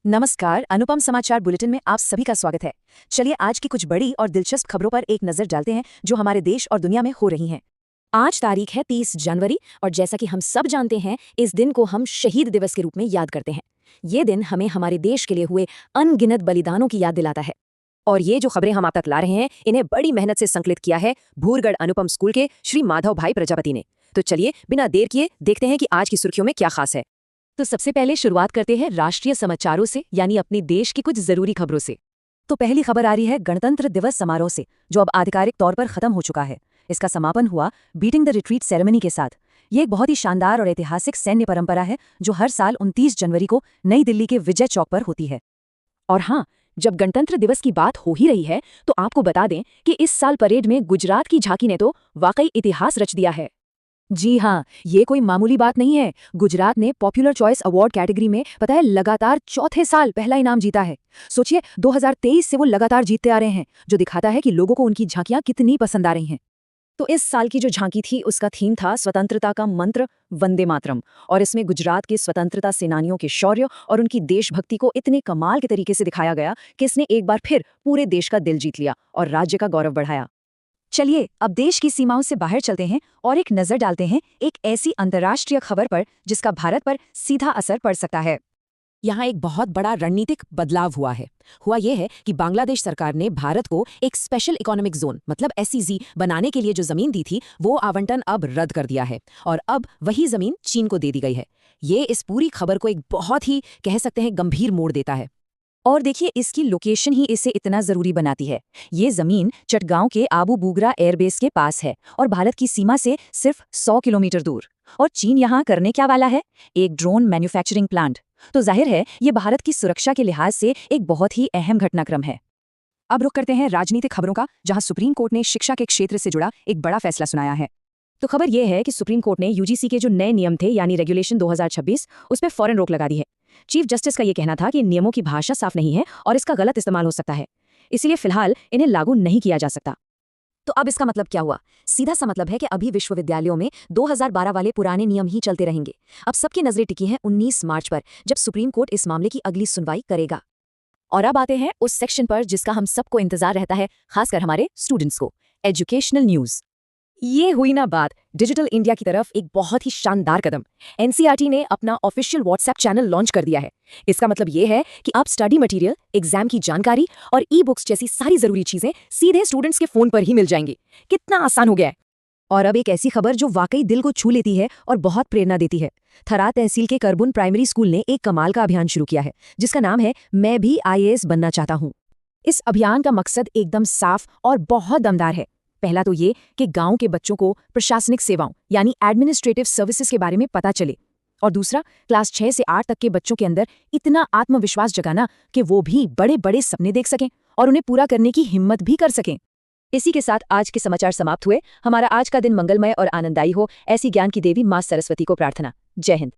नमस्कार, अनुपम समाचार बुलेटिन में आप सभी का स्वागत है। चलिए आज की कुछ बड़ी और दिलचस्प खबरों पर एक नजर डालते हैं जो हमारे देश और दुनिया में हो रही हैं। आज तारीख है 30 जनवरी और जैसा कि हम सब जानते हैं इस दिन को हम शहीद दिवस के रूप में याद करते हैं। ये दिन हमें हमारे देश के लिए हुए अनगिनत बलिदानों की याद दिलाता है। और ये जो खबरें हम आप तक ला रहे हैं इन्हें बड़ी मेहनत से संकलित किया है भूरगढ़ अनुपम स्कूल के श्री माधव भाई प्रजापति ने। तो चलिए बिना देर किए देखते हैं कि आज की सुर्खियों में क्या खास है। तो सबसे पहले शुरुआत करते हैं राष्ट्रीय समाचारों से, यानी अपने देश की कुछ जरूरी खबरों से। तो पहली खबर आ रही है गणतंत्र दिवस समारोह से, जो अब आधिकारिक तौर पर खत्म हो चुका है। इसका समापन हुआ बीटिंग द रिट्रीट सेरेमनी के साथ। ये एक बहुत ही शानदार और ऐतिहासिक सैन्य परंपरा है जो हर साल 29 जनवरी को नई दिल्ली के विजय चौक पर होती है। और हाँ, जब गणतंत्र दिवस की बात हो ही रही है तो आपको बता दें कि इस साल परेड में गुजरात की झांकी ने तो वाकई इतिहास रच दिया है। जी हाँ, ये कोई मामूली बात नहीं है। गुजरात ने पॉपुलर चॉइस अवार्ड कैटेगरी में पता है लगातार चौथे साल पहला इनाम जीता है। सोचिए 2023 से वो लगातार जीतते आ रहे हैं, जो दिखाता है कि लोगों को उनकी झांकियां कितनी पसंद आ रही हैं। तो इस साल की जो झांकी थी उसका थीम था स्वतंत्रता का मंत्र, वंदे मातरम। और इसमें गुजरात के स्वतंत्रता सेनानियों के शौर्य और उनकी देशभक्ति को इतने कमाल के तरीके से दिखाया गया कि इसने एक बार फिर पूरे देश का दिल जीत लिया और राज्य का गौरव बढ़ाया। चलिए अब देश की सीमाओं से बाहर चलते हैं और एक नजर डालते हैं एक ऐसी अंतर्राष्ट्रीय खबर पर जिसका भारत पर सीधा असर पड़ सकता है। यहाँ एक बहुत बड़ा रणनीतिक बदलाव हुआ यह है कि बांग्लादेश सरकार ने भारत को एक स्पेशल इकोनॉमिक जोन मतलब SEZ बनाने के लिए जो जमीन दी थी वो आवंटन अब रद्द कर दिया है और अब वही जमीन चीन को दे दी गई है। ये इस पूरी खबर को एक बहुत ही कह सकते हैं गंभीर मोड़ देता है। और देखिए इसकी लोकेशन ही इसे इतना जरूरी बनाती है। ये जमीन चटगांव के आबू बुगरा एयरबेस के पास है और भारत की सीमा से सिर्फ 100 किलोमीटर दूर। और चीन यहाँ करने क्या वाला है? एक ड्रोन मैन्युफैक्चरिंग प्लांट। तो जाहिर है ये भारत की सुरक्षा के लिहाज से एक बहुत ही अहम घटनाक्रम है। अब रुख करते हैं राजनीतिक खबरों का, जहां सुप्रीम कोर्ट ने शिक्षा के क्षेत्र से जुड़ा एक बड़ा फैसला सुनाया है। तो खबर यह है कि सुप्रीम कोर्ट ने UGC के जो नए नियम थे यानी रेगुलेशन 2026 उस पर फौरन रोक लगा दी है। चीफ जस्टिस का यह कहना था कि इन नियमों की भाषा साफ नहीं है और इसका गलत इस्तेमाल हो सकता है, इसलिए फिलहाल इन्हें लागू नहीं किया जा सकता। तो अब इसका मतलब क्या हुआ? सीधा सा मतलब है कि अभी विश्वविद्यालयों में 2012 वाले पुराने नियम ही चलते रहेंगे। अब सबकी नजरें टिकी हैं 19 मार्च पर, जब सुप्रीम कोर्ट इस मामले की अगली सुनवाई करेगा। और अब आते हैं उस सेक्शन पर जिसका हम सबको इंतजार रहता है, खासकर हमारे स्टूडेंट्स को, एजुकेशनल न्यूज। ये हुई ना बात डिजिटल इंडिया की तरफ एक बहुत ही शानदार कदम। NCERT ने अपना ऑफिशियल व्हाट्सएप चैनल लॉन्च कर दिया है। इसका मतलब ये है कि आप स्टडी मटेरियल, एग्जाम की जानकारी और ई-बुक्स जैसी सारी जरूरी चीजें सीधे स्टूडेंट्स के फोन पर ही मिल जाएंगी। कितना आसान हो गया है। और अब एक ऐसी खबर जो वाकई दिल को छू लेती है और बहुत प्रेरणा देती है। थरा तहसील के करबुन प्राइमरी स्कूल ने एक कमाल का अभियान शुरू किया है जिसका नाम है मैं भी IAS बनना चाहता हूँ। इस अभियान का मकसद एकदम साफ और बहुत दमदार है। पहला तो ये कि गांव के बच्चों को प्रशासनिक सेवाओं यानी एडमिनिस्ट्रेटिव सर्विसेज के बारे में पता चले, और दूसरा क्लास 6 से 8 तक के बच्चों के अंदर इतना आत्मविश्वास जगाना कि वो भी बड़े बड़े सपने देख सकें और उन्हें पूरा करने की हिम्मत भी कर सकें। इसी के साथ आज के समाचार समाप्त हुए। हमारा आज का दिन मंगलमय और आनंददायी हो, ऐसी ज्ञान की देवी मां सरस्वती को प्रार्थना। जय हिंद।